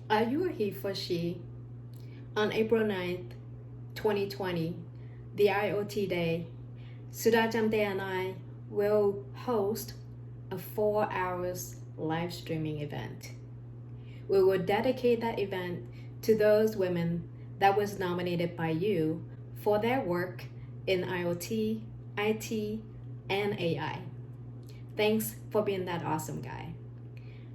Are you a he for she? On April 9th, 2020, the IoT Day, Sudha Jamte and I will host a 4 hours live streaming event. We will dedicate that event to those women that was nominated by you for their work in IoT, IT, and AI. Thanks for being that awesome guy.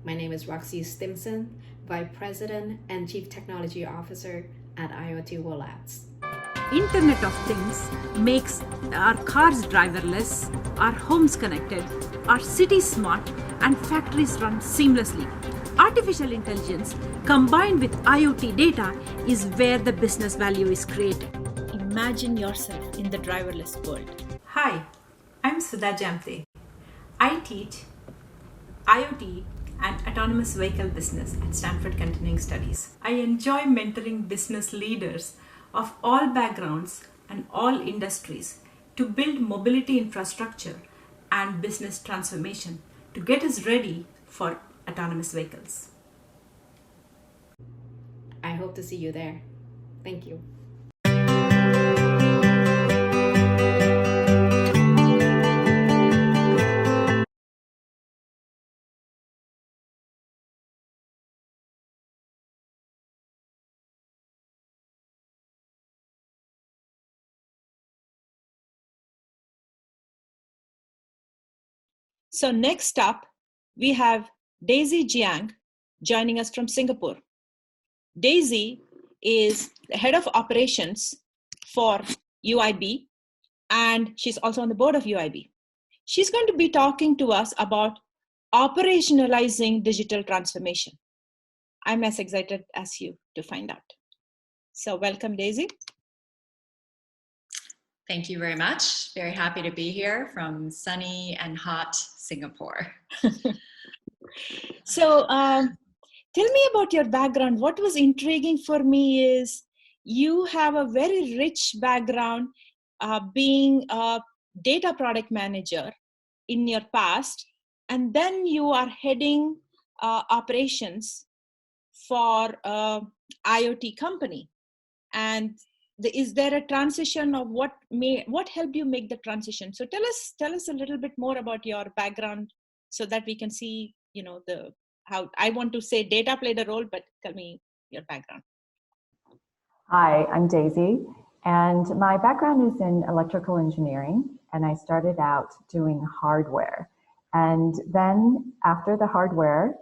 My name is Roxy Stimson, Vice President and Chief Technology Officer at IoT Labs. Internet of Things makes our cars driverless, our homes connected, our cities smart, and factories run seamlessly. Artificial intelligence combined with IoT data is where the business value is created. Imagine yourself in the driverless world. Hi, I'm Sudha Jamte. I teach IoT and autonomous vehicle business at Stanford Continuing Studies. I enjoy mentoring business leaders of all backgrounds and all industries to build mobility infrastructure and business transformation to get us ready for autonomous vehicles. I hope to see you there. Thank you. So next up, we have Daisy Jiang joining us from Singapore. Daisy is the head of operations for UIB, and she's also on the board of UIB. She's going to be talking to us about operationalizing digital transformation. I'm as excited as you to find out. So welcome, Daisy. Thank you very much. Very happy to be here from sunny and hot Singapore. So tell me about your background. What was intriguing for me is you have a very rich background being a data product manager in your past, and then you are heading operations for IoT company. And is there a transition of what helped you make the transition? So tell us a little bit more about your background so that we can see, how I want to say data played a role, but tell me your background. Hi, I'm Daisy, and my background is in electrical engineering, and I started out doing hardware. And then after the hardware,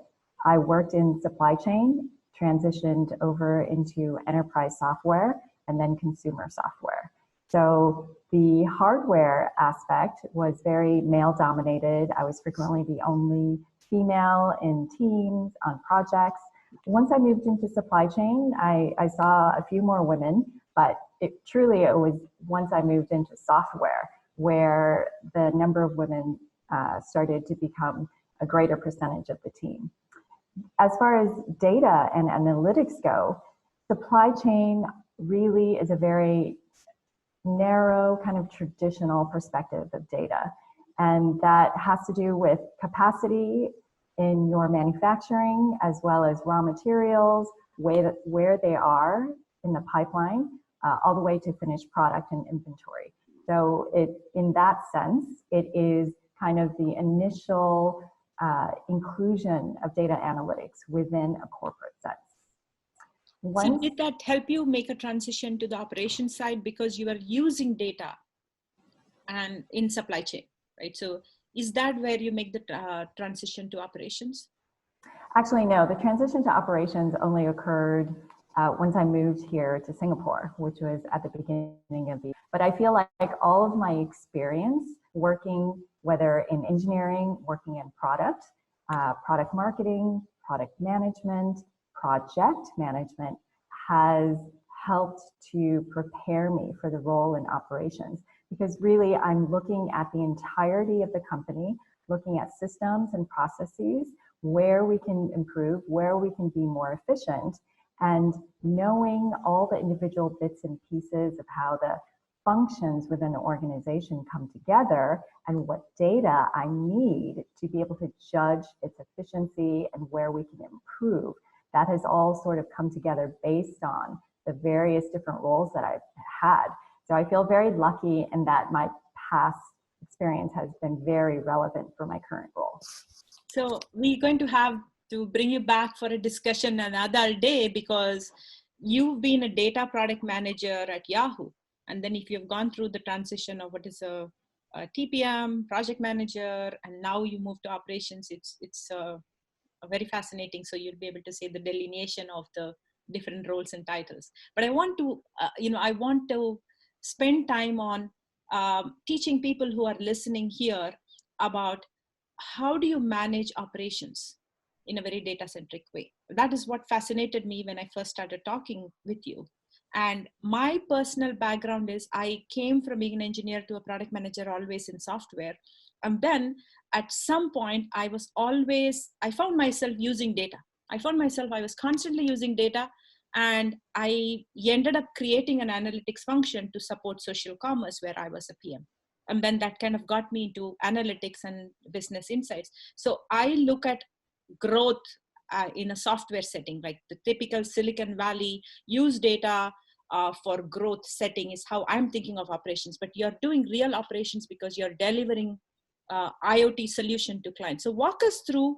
I worked in supply chain, transitioned over into enterprise software, and then consumer software. So the hardware aspect was very male dominated. I was frequently the only female in teams, on projects. Once I moved into supply chain, I saw a few more women, but it was once I moved into software where the number of women started to become a greater percentage of the team. As far as data and analytics go, supply chain really is a very narrow kind of traditional perspective of data. And that has to do with capacity in your manufacturing, as well as raw materials, where they are in the pipeline, all the way to finished product and inventory. So in that sense, it is kind of the initial inclusion of data analytics within a corporate sense. So did that help you make a transition to the operations side because you are using data and in supply chain, right? So is that where you make the transition to operations? Actually, no. The transition to operations only occurred once I moved here to Singapore, which was at the beginning of the year. But I feel like all of my experience working, whether in engineering, working in product marketing, product management, project management, has helped to prepare me for the role in operations. Because really, I'm looking at the entirety of the company, looking at systems and processes, where we can improve, where we can be more efficient, and knowing all the individual bits and pieces of how the functions within the organization come together and what data I need to be able to judge its efficiency and where we can improve. that has all sort of come together based on the various different roles that I've had. So I feel very lucky in that my past experience has been very relevant for my current role. So we're going to have to bring you back for a discussion another day, because you've been a data product manager at Yahoo. And then if you've gone through the transition of what is a TPM, project manager, and now you move to operations, it's very fascinating. So you'll be able to say the delineation of the different roles and titles. But I want to, I want to spend time on teaching people who are listening here about how do you manage operations in a very data-centric way. That is what fascinated me when I first started talking with you. And my personal background is I came from being an engineer to a product manager, always in software. And then at some point, I found myself using data. I was constantly using data, and I ended up creating an analytics function to support social commerce where I was a PM. And then that kind of got me into analytics and business insights. So I look at growth in a software setting, like the typical Silicon Valley use data for growth setting is how I'm thinking of operations. But you're doing real operations because you're delivering IoT solution to clients. So walk us through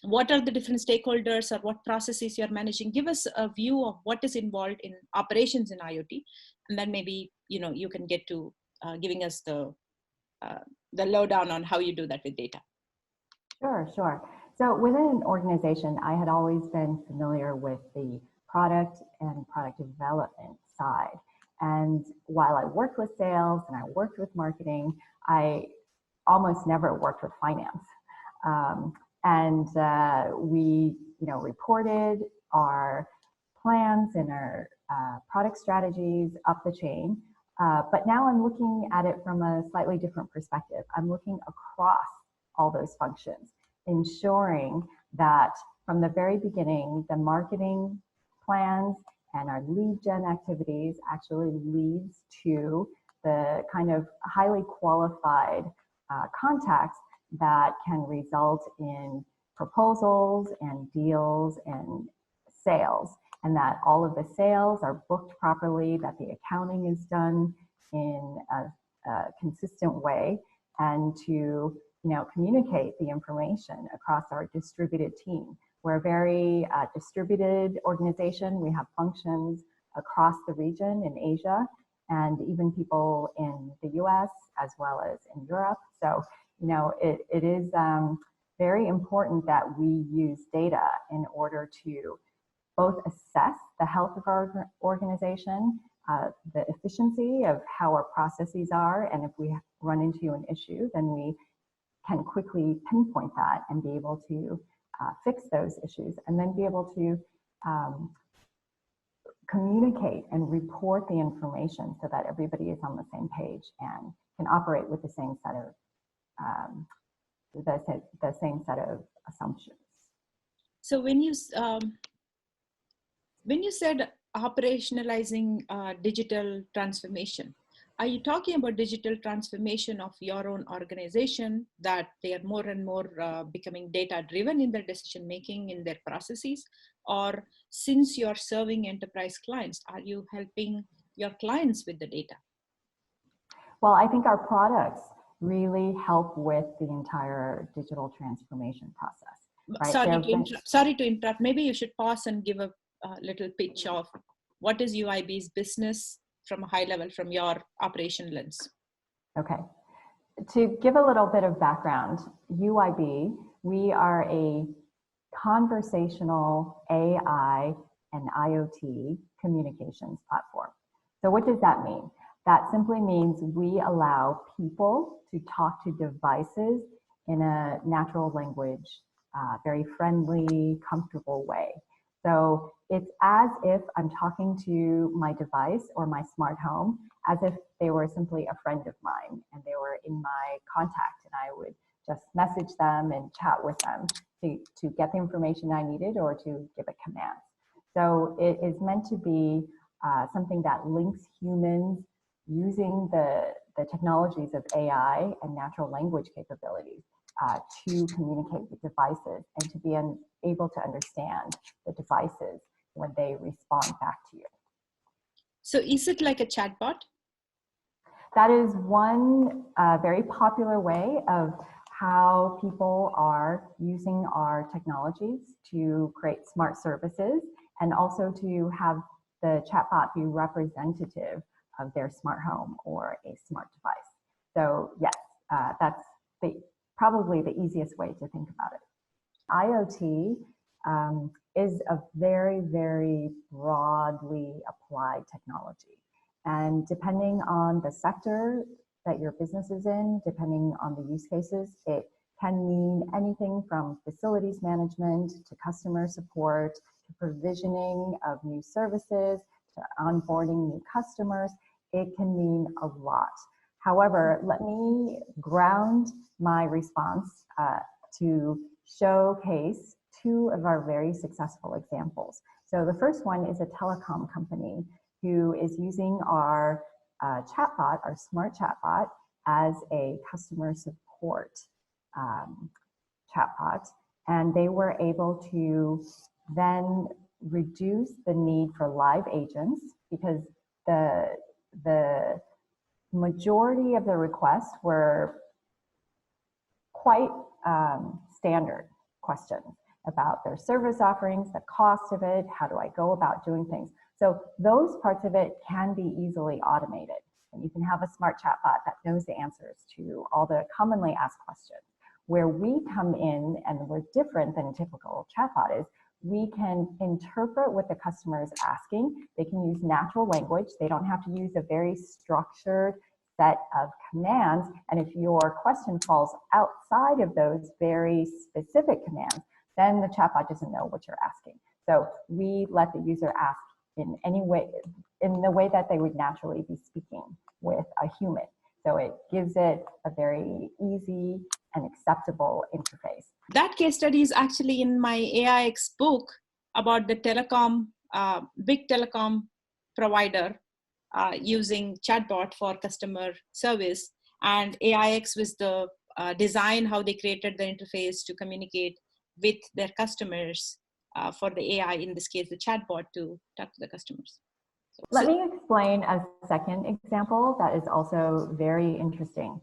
what are the different stakeholders or what processes you're managing. Give us a view of what is involved in operations in IoT, and then maybe you can get to giving us the lowdown on how you do that with data. Sure. So within an organization, I had always been familiar with the product and product development side. And while I worked with sales and I worked with marketing, I almost never worked with finance. We, reported our plans and our product strategies up the chain. But now I'm looking at it from a slightly different perspective. I'm looking across all those functions, ensuring that from the very beginning, the marketing plans and our lead gen activities actually leads to the kind of highly qualified contacts that can result in proposals and deals and sales, and that all of the sales are booked properly, that the accounting is done in a consistent way, and to communicate the information across our distributed team. We're a very distributed organization. We have functions across the region in Asia, and even people in the US as well as in Europe. So, it is very important that we use data in order to both assess the health of our organization, the efficiency of how our processes are, and if we run into an issue, then we can quickly pinpoint that and be able to fix those issues, and then be able to communicate and report the information so that everybody is on the same page and can operate with the same set of assumptions. So when you said operationalizing digital transformation, are you talking about digital transformation of your own organization, that they are more and more becoming data driven in their decision making, in their processes? Or since you're serving enterprise clients, are you helping your clients with the data? Well, I think our products really help with the entire digital transformation process. Right? Sorry to interrupt. Maybe you should pause and give a little pitch of what is UIB's business from a high level, from your operation lens. Okay. To give a little bit of background, UIB, we are a conversational AI and IoT communications platform. So what does that mean? That simply means we allow people to talk to devices in a natural language, very friendly, comfortable way. So it's as if I'm talking to my device or my smart home as if they were simply a friend of mine and they were in my contact, and I would just message them and chat with them to get the information I needed or to give a command. So it is meant to be something that links humans using the technologies of AI and natural language capabilities to communicate with devices and to be able to understand the devices when they respond back to you. So is it like a chatbot? That is one very popular way of how people are using our technologies to create smart services and also to have the chatbot be representative of their smart home or a smart device. So yes, that's probably the easiest way to think about it. IoT is a very, very broadly applied technology. And depending on the sector that your business is in, depending on the use cases, it can mean anything from facilities management to customer support to provisioning of new services to onboarding new customers. It can mean a lot. However, let me ground my response to showcase two of our very successful examples. So the first one is a telecom company who is using our chatbot, our smart chatbot, as a customer support chatbot. And they were able to then reduce the need for live agents because the majority of the requests were quite standard questions about their service offerings, the cost of it, how do I go about doing things. So those parts of it can be easily automated. And you can have a smart chatbot that knows the answers to all the commonly asked questions. Where we come in and we're different than a typical chatbot is we can interpret what the customer is asking. They can use natural language. They don't have to use a very structured set of commands. And if your question falls outside of those very specific commands, then the chatbot doesn't know what you're asking. So we let the user ask in any way, in the way that they would naturally be speaking with a human. So it gives it a very easy and acceptable interface. That case study is actually in my AIX book about the telecom, big telecom provider using chatbot for customer service. And AIX was the design, how they created the interface to communicate with their customers for the AI, in this case, the chatbot, to talk to the customers. Let me explain a second example that is also very interesting.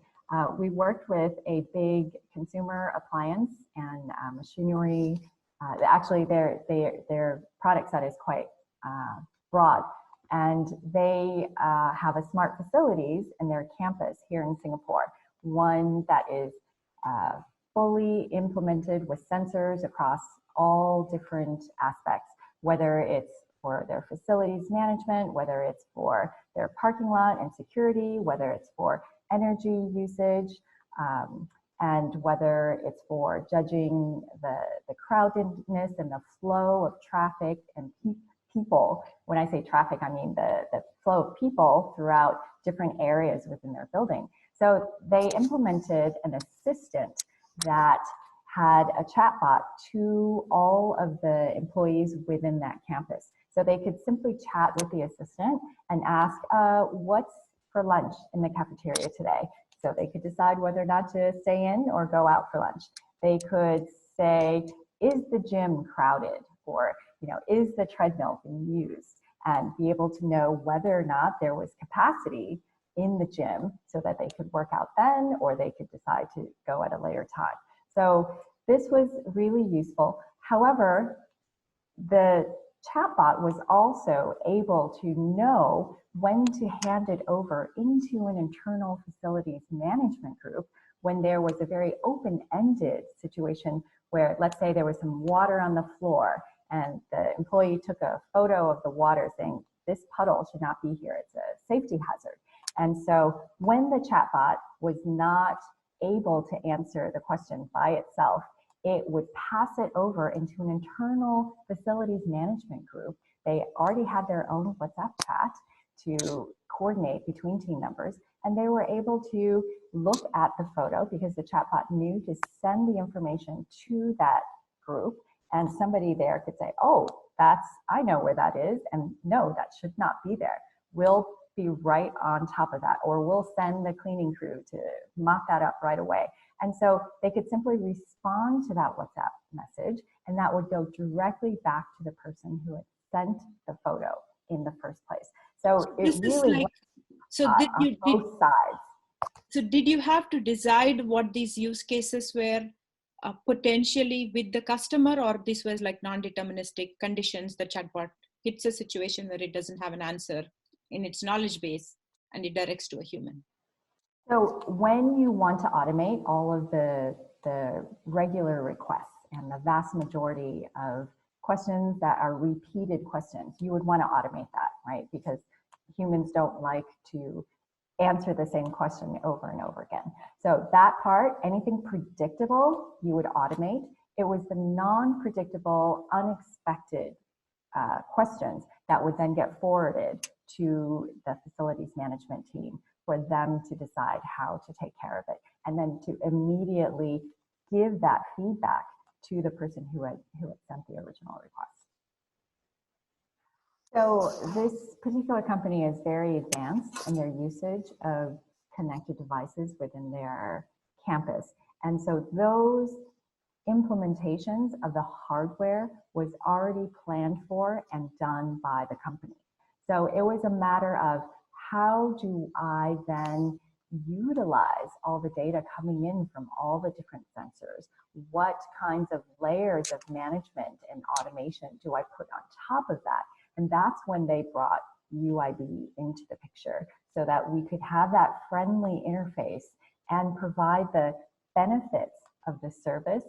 We worked with a big consumer appliance and machinery. Actually, their product set is quite broad. And they have a smart facilities in their campus here in Singapore, one that is fully implemented with sensors across all different aspects, whether it's for their facilities management, whether it's for their parking lot and security, whether it's for energy usage, and whether it's for judging the crowdedness and the flow of traffic and people. When I say traffic, I mean the flow of people throughout different areas within their building. So they implemented an assistant that had a chatbot to all of the employees within that campus. So they could simply chat with the assistant and ask, what's for lunch in the cafeteria today? So they could decide whether or not to stay in or go out for lunch. They could say, is the gym crowded? Or, is the treadmill being used? And be able to know whether or not there was capacity in the gym so that they could work out then, or they could decide to go at a later time. So this was really useful. However, the chatbot was also able to know when to hand it over into an internal facilities management group when there was a very open-ended situation where, let's say, there was some water on the floor and the employee took a photo of the water saying, this puddle should not be here, it's a safety hazard. And so when the chatbot was not able to answer the question by itself, it would pass it over into an internal facilities management group. They already had their own WhatsApp chat to coordinate between team members, and they were able to look at the photo because the chatbot knew to send the information to that group, and somebody there could say, oh, I know where that is, and no, that should not be there. We'll be right on top of that, or we'll send the cleaning crew to mop that up right away. And so they could simply respond to that WhatsApp message, and that would go directly back to the person who had sent the photo in the first place. So it really like, so both sides. So did you have to decide what these use cases were potentially with the customer, or this was like non-deterministic conditions? The chatbot hits a situation where it doesn't have an answer in its knowledge base and it directs to a human. So when you want to automate all of the regular requests and the vast majority of questions that are repeated questions, you would want to automate that, right? Because humans don't like to answer the same question over and over again. So that part, anything predictable, you would automate. It was the non-predictable, unexpected questions that would then get forwarded to the facilities management team for them to decide how to take care of it, and then to immediately give that feedback to the person who had sent the original request. So this particular company is very advanced in their usage of connected devices within their campus. And so those implementations of the hardware was already planned for and done by the company. So it was a matter of, how do I then utilize all the data coming in from all the different sensors? What kinds of layers of management and automation do I put on top of that? And that's when they brought UIB into the picture, so that we could have that friendly interface and provide the benefits of the service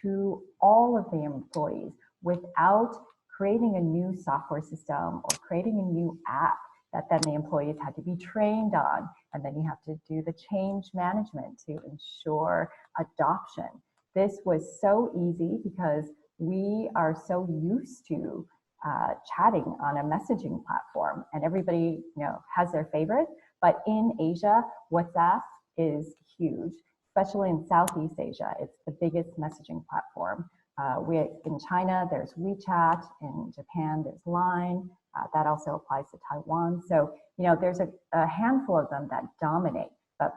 to all of the employees without creating a new software system or creating a new app that then the employees had to be trained on. And then you have to do the change management to ensure adoption. This was so easy because we are so used to chatting on a messaging platform, and everybody, has their favorite. But in Asia, WhatsApp is huge, especially in Southeast Asia. It's the biggest messaging platform. In China, there's WeChat. In Japan, there's Line. That also applies to Taiwan. So, there's a handful of them that dominate. But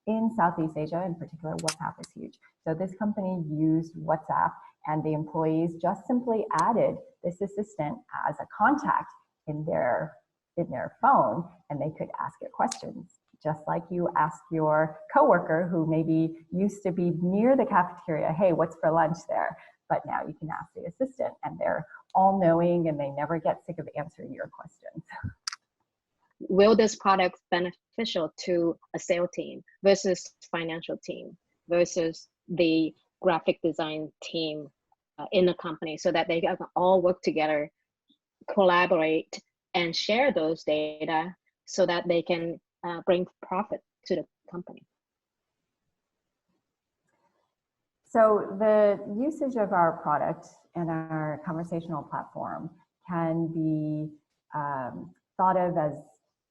in Southeast Asia, in particular, WhatsApp is huge. So this company used WhatsApp, and the employees just simply added this assistant as a contact in their phone, and they could ask it questions, just like you ask your coworker who maybe used to be near the cafeteria, hey, what's for lunch there? But now you can ask the assistant, and they're all knowing, and they never get sick of answering your questions. Will this product beneficial to a sales team versus financial team versus the graphic design team in the company, so that they can all work together, collaborate, and share those data so that they can bring profit to the company? So the usage of our product and our conversational platform can be thought of as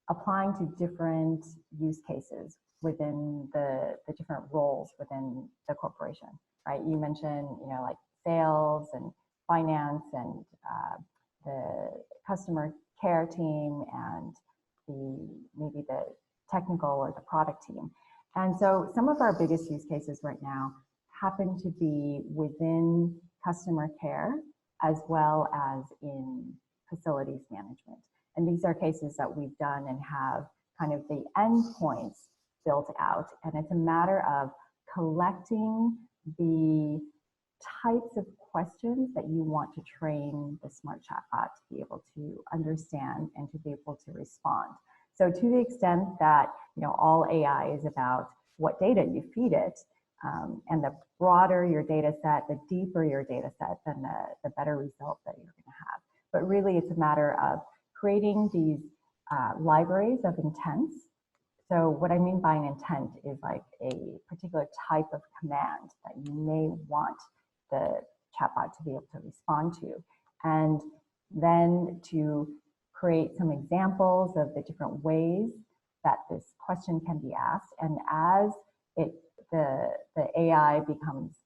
applying to different use cases within the different roles within the corporation, right? You mentioned, like sales and finance and the customer care team and maybe the technical or the product team. And so some of our biggest use cases right now happen to be within customer care as well as in facilities management. And these are cases that we've done and have kind of the endpoints built out. And it's a matter of collecting the types of questions that you want to train the smart chatbot to be able to understand and to be able to respond. So to the extent that, all AI is about what data you feed it, and the broader your data set, the deeper your data set, then the better result that you're going to have. But really, it's a matter of creating these libraries of intents. So what I mean by an intent is like a particular type of command that you may want the chatbot to be able to respond to. And then to create some examples of the different ways that this question can be asked. And as the AI becomes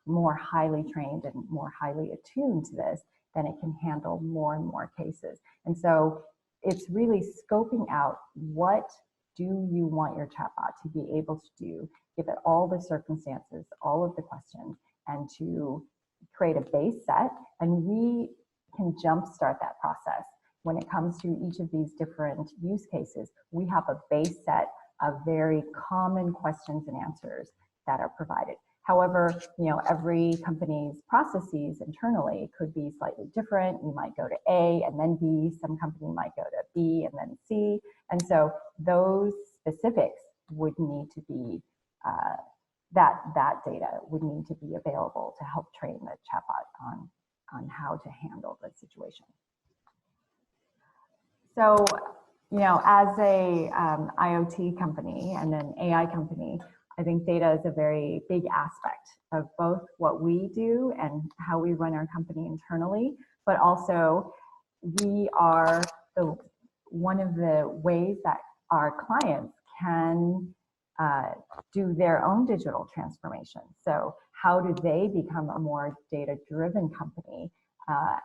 more highly trained and more highly attuned to this, then it can handle more and more cases. And so it's really scoping out what do you want your chatbot to be able to do, give it all the circumstances, all of the questions, and to create a base set, and we can jumpstart that process. When it comes to each of these different use cases, we have a base set of very common questions and answers that are provided. However, every company's processes internally could be slightly different. You might go to A and then B, some company might go to B and then C. And so those specifics would need to be, that data would need to be available to help train the chatbot on how to handle the situation. So, as a IoT company and an AI company, I think data is a very big aspect of both what we do and how we run our company internally, but also we are one of the ways that our clients can do their own digital transformation. So how do they become a more data-driven company?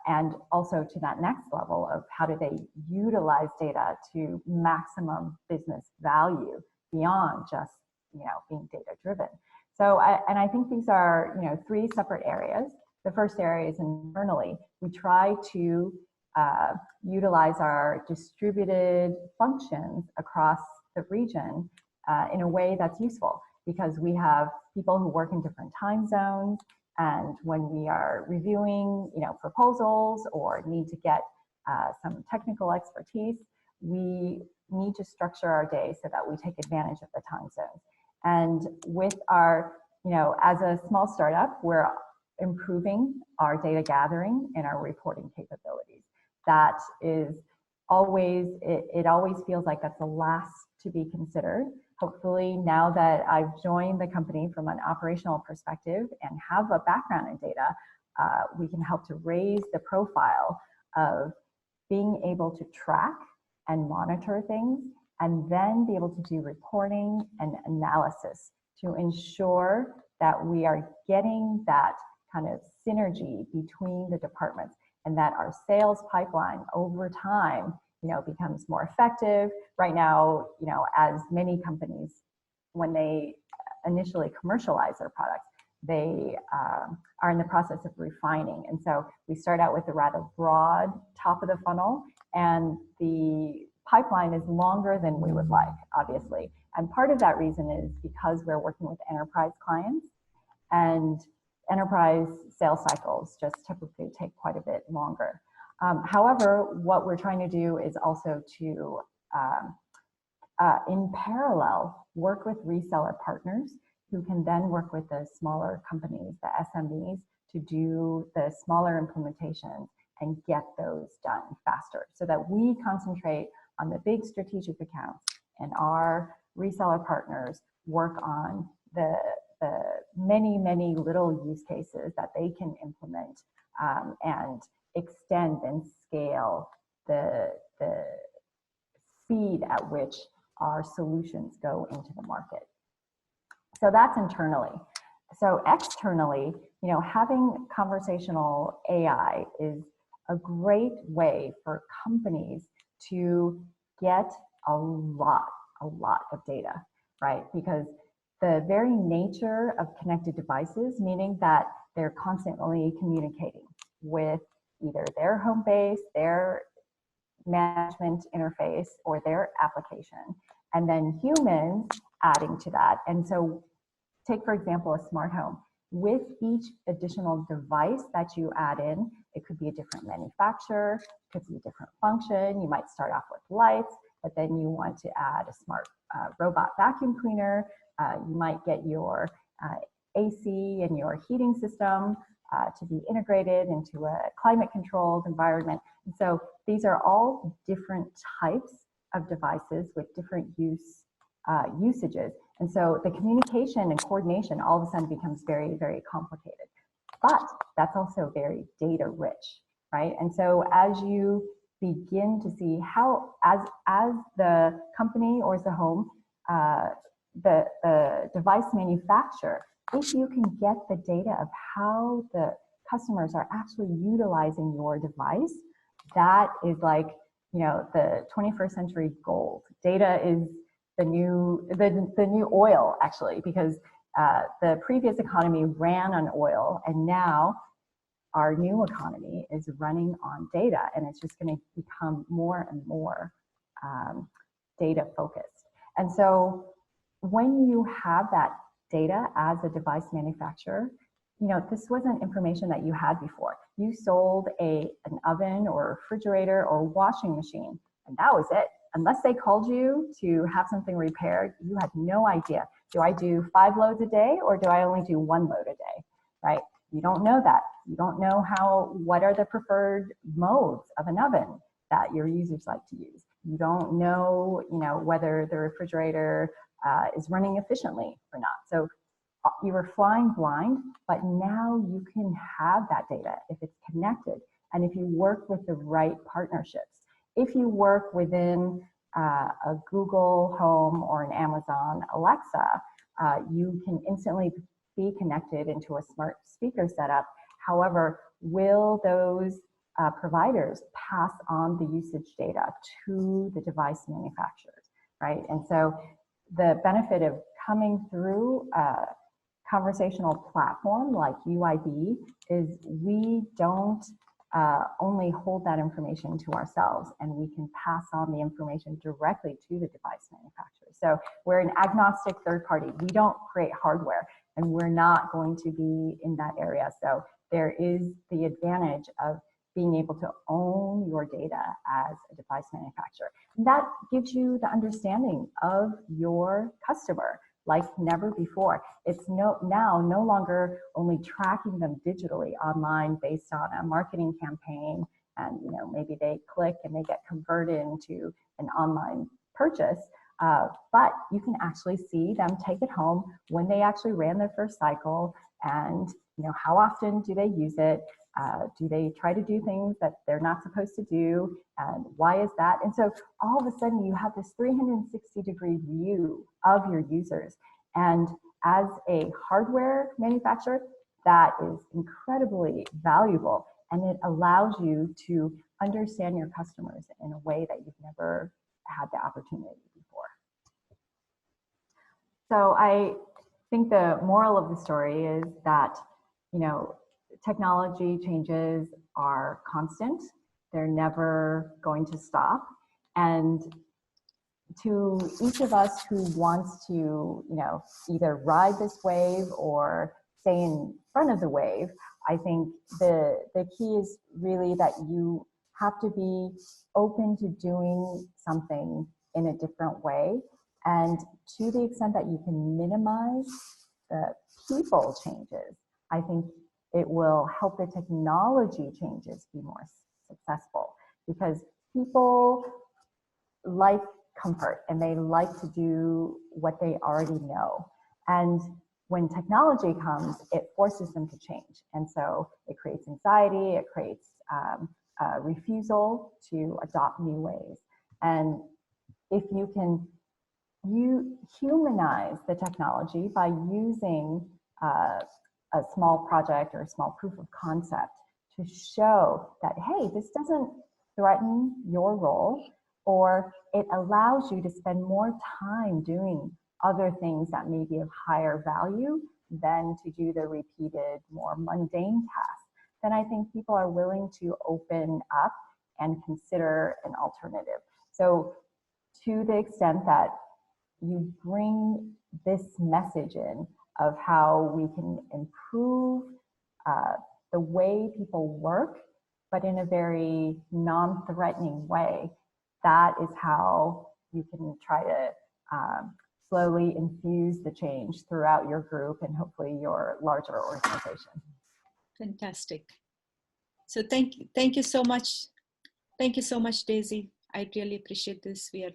And also to that next level of how do they utilize data to maximum business value beyond just being data-driven. So, and I think these are three separate areas. The first area is internally. We try to utilize our distributed functions across the region in a way that's useful, because we have people who work in different time zones, and when we are reviewing proposals or need to get some technical expertise, we need to structure our day so that we take advantage of the time zones. And with our, as a small startup, we're improving our data gathering and our reporting capabilities. That is always, it always feels like that's the last to be considered. Hopefully, now that I've joined the company from an operational perspective and have a background in data, we can help to raise the profile of being able to track and monitor things, and then be able to do reporting and analysis to ensure that we are getting that kind of synergy between the departments, and that our sales pipeline over time becomes more effective. Right now, as many companies, when they initially commercialize their products, they are in the process of refining. And so we start out with a rather broad top of the funnel, and the pipeline is longer than we would like, obviously. And part of that reason is because we're working with enterprise clients, and enterprise sales cycles just typically take quite a bit longer. However, what we're trying to do is also to, in parallel, work with reseller partners who can then work with the smaller companies, the SMEs, to do the smaller implementations and get those done faster, so that we concentrate on the big strategic accounts and our reseller partners work on the many, many little use cases that they can implement and extend and scale the speed at which our solutions go into the market. So that's internally. So externally, having conversational AI is a great way for companies to get a lot of data, right? Because the very nature of connected devices, meaning that they're constantly communicating with either their home base, their management interface, or their application, and then humans adding to that. And so take, for example, a smart home. With each additional device that you add in, it could be a different manufacturer, it could be a different function. You might start off with lights, but then you want to add a smart robot vacuum cleaner. You might get your AC and your heating system to be integrated into a climate-controlled environment. And so these are all different types of devices with different usages. And so the communication and coordination all of a sudden becomes very, very complicated. But that's also very data rich, right? And so as you begin to see how, as the company or as the home, the device manufacturer, if you can get the data of how the customers are actually utilizing your device, that is like, the 21st century gold. Data is the new oil, actually, because the previous economy ran on oil, and now our new economy is running on data, and it's just going to become more and more data focused. And so when you have that data as a device manufacturer, you know, this wasn't information that you had before. You sold an oven or a refrigerator or washing machine, and that was it. Unless they called you to have something repaired, you had no idea. Do I do 5 loads a day, or do I only do 1 load a day, right? You don't know that. You don't know what are the preferred modes of an oven that your users like to use. You don't know, you know, whether the refrigerator is running efficiently or not. So you were flying blind, but now you can have that data if it's connected, and if you work with the right partnerships. If you work within a Google Home or an Amazon Alexa, you can instantly be connected into a smart speaker setup. However, will those providers pass on the usage data to the device manufacturers, right? And so the benefit of coming through a conversational platform like UID is we don't only hold that information to ourselves, and we can pass on the information directly to the device manufacturer. So we're an agnostic third party. We don't create hardware, and we're not going to be in that area. So there is the advantage of being able to own your data as a device manufacturer. And that gives you the understanding of your customer like never before. It's now no longer only tracking them digitally online based on a marketing campaign, and you know, maybe they click and they get converted into an online purchase, but you can actually see them take it home when they actually ran their first cycle, and you know, how often do they use it? Do they try to do things that they're not supposed to do? And why is that? And so all of a sudden you have this 360-degree view of your users. And as a hardware manufacturer, that is incredibly valuable. And it allows you to understand your customers in a way that you've never had the opportunity before. So I think the moral of the story is that, you know, technology changes are constant. They're never going to stop. And to each of us who wants to, you know, either ride this wave or stay in front of the wave, I think the key is really that you have to be open to doing something in a different way. And to the extent that you can minimize the people changes, I think it will help the technology changes be more successful, because people like comfort and they like to do what they already know. And when technology comes, it forces them to change. And so it creates anxiety, it creates a refusal to adopt new ways. And if you can humanize the technology by using a small project or a small proof of concept to show that, hey, this doesn't threaten your role, or it allows you to spend more time doing other things that may be of higher value than to do the repeated, more mundane tasks, then I think people are willing to open up and consider an alternative. So to the extent that you bring this message in of how we can improve the way people work, but in a very non-threatening way, that is how you can try to slowly infuse the change throughout your group and hopefully your larger organization. Fantastic. So thank you so much. Thank you so much, Daisy. I really appreciate this. We are